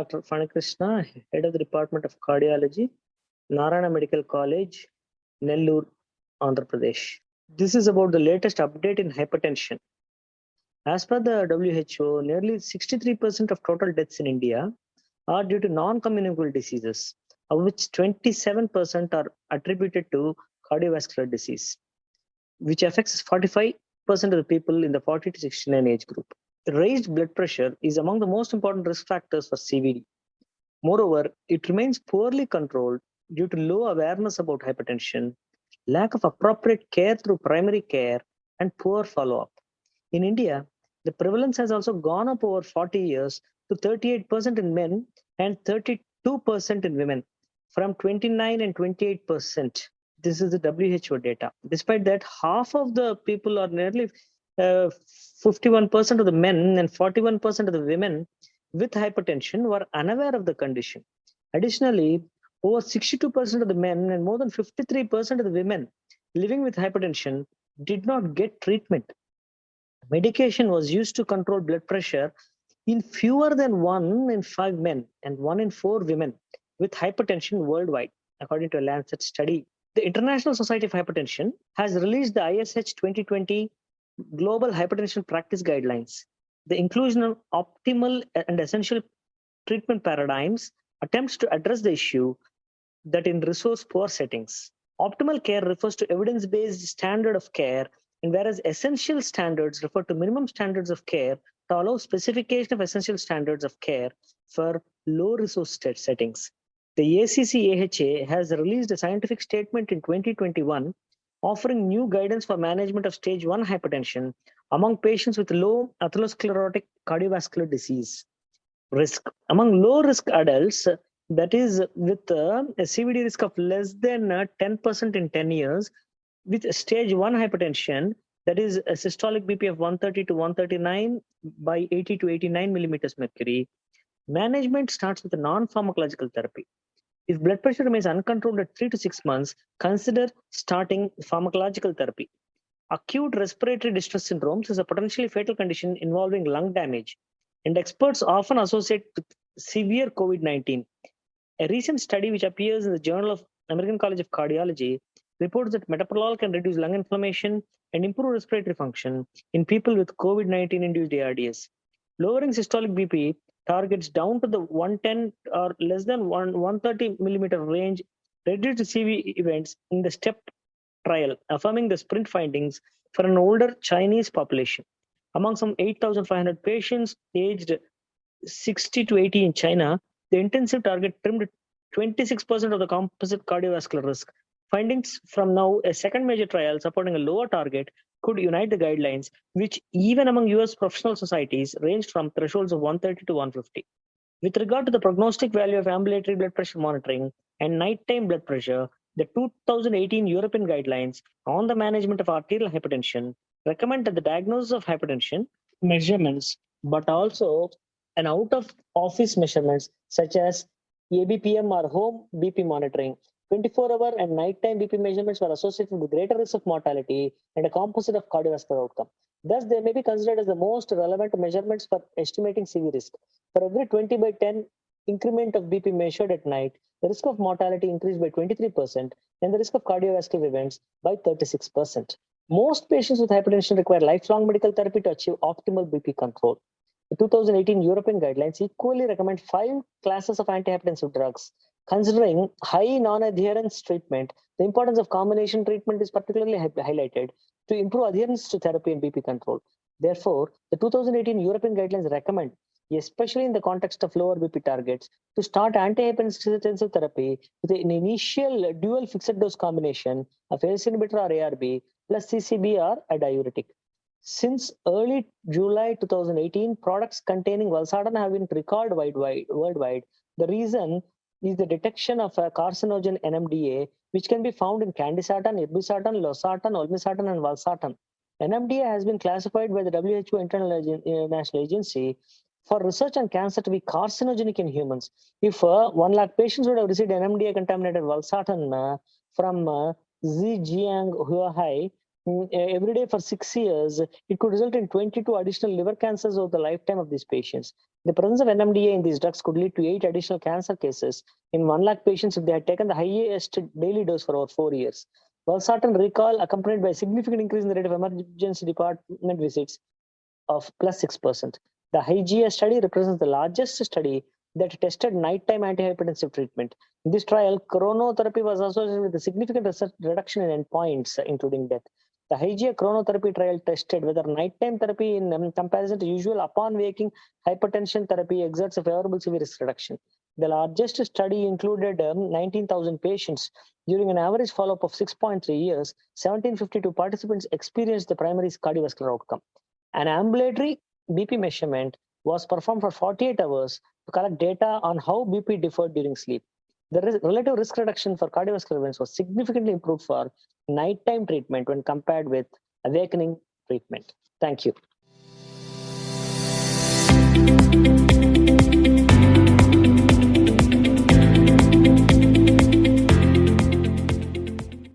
Dr. Phani Krishna, Head of the Department of Cardiology, Narayana Medical College, Nellore, Andhra Pradesh. This is about the latest update in hypertension. As per the WHO, nearly 63% of total deaths in India are due to non-communicable diseases, of which 27% are attributed to cardiovascular disease, which affects 45% of the people in the 40 to 69 age group. Raised blood pressure is among the most important risk factors for CVD. Moreover, it remains poorly controlled due to low awareness about hypertension, lack of appropriate care through primary care, and poor follow-up. In India, the prevalence has also gone up over 40 years to 38% in men and 32% in women, from 29 and 28%. This is the WHO data. Despite that, half of the people, or nearly 51% of the men and 41% of the women with hypertension, were unaware of the condition. Additionally, over 62% of the men and more than 53% of the women living with hypertension did not get treatment. Medication was used to control blood pressure in fewer than 1 in 5 men and 1 in 4 women with hypertension worldwide, according to a Lancet study. The International Society of Hypertension has released the ISH 2020 Global Hypertension Practice Guidelines. The inclusion of optimal and essential treatment paradigms attempts to address the issue that in resource-poor settings. Optimal care refers to evidence-based standard of care, and whereas essential standards refer to minimum standards of care to allow specification of essential standards of care for low-resource settings. The ACC-AHA has released a scientific statement in 2021 offering new guidance for management of stage 1 hypertension among patients with low atherosclerotic cardiovascular disease risk. Among low-risk adults, that is with a CVD risk of less than 10% in 10 years, with stage 1 hypertension, that is a systolic BP of 130 to 139 by 80 to 89 millimeters mercury, management starts with a non-pharmacological therapy. If blood pressure remains uncontrolled at 3 to 6 months, consider starting pharmacological therapy. Acute respiratory distress syndromes is a potentially fatal condition involving lung damage, and experts often associate with severe COVID-19. A recent study which appears in the Journal of American College of Cardiology reports that metoprolol can reduce lung inflammation and improve respiratory function in people with COVID-19 induced ARDS. Lowering systolic BP targets down to the 110 or less than 130 millimeter range reduced CV events in the STEP trial, affirming the sprint findings for an older Chinese population. Among some 8,500 patients aged 60 to 80 in China, the intensive target trimmed 26% of the composite cardiovascular risk. Findings from now a second major trial supporting a lower target could unite the guidelines, which even among US professional societies ranged from thresholds of 130 to 150. With regard to the prognostic value of ambulatory blood pressure monitoring and nighttime blood pressure, the 2018 European guidelines on the management of arterial hypertension recommend that the diagnosis of hypertension measurements, but also an out-of-office measurements such as ABPM or home BP monitoring, 24-hour and nighttime BP measurements were associated with greater risk of mortality and a composite of cardiovascular outcome. Thus, they may be considered as the most relevant measurements for estimating CV risk. For every 20 by 10 increment of BP measured at night, the risk of mortality increased by 23% and the risk of cardiovascular events by 36%. Most patients with hypertension require lifelong medical therapy to achieve optimal BP control. The 2018 European guidelines equally recommend 5 classes of antihypertensive drugs. Considering high non-adherence treatment, the importance of combination treatment is particularly highlighted to improve adherence to therapy and BP control. Therefore, the 2018 European guidelines recommend, especially in the context of lower BP targets, to start antihypertensive therapy with an initial dual fixed dose combination of ACE inhibitor or ARB plus CCB or a diuretic. Since early July 2018, products containing valsartan have been recalled worldwide. The reason is the detection of a carcinogen NMDA, which can be found in candesartan, irbesartan, losartan, olmesartan, and valsartan. NMDA has been classified by the WHO International Agency for Research on Cancer to be carcinogenic in humans. If 1 lakh patients would have received NMDA contaminated valsartan from Zhejiang Huahai, every day for 6 years, it could result in 22 additional liver cancers over the lifetime of these patients. The presence of NMDA in these drugs could lead to 8 additional cancer cases in 1 lakh patients if they had taken the highest daily dose for over 4 years. Valsartan recall accompanied by a significant increase in the rate of emergency department visits of plus 6%. The HYGEA study represents the largest study that tested nighttime antihypertensive treatment. In this trial, chronotherapy was associated with a significant reduction in endpoints, including death. The HYGEA chronotherapy trial tested whether nighttime therapy in comparison to usual upon waking hypertension therapy exerts a favorable CV risk reduction. The largest study included 19,000 patients. During an average follow-up of 6.3 years, 1,752 participants experienced the primary cardiovascular outcome. An ambulatory BP measurement was performed for 48 hours to collect data on how BP differed during sleep. The relative risk reduction for cardiovascular events was significantly improved for nighttime treatment when compared with awakening treatment. Thank you.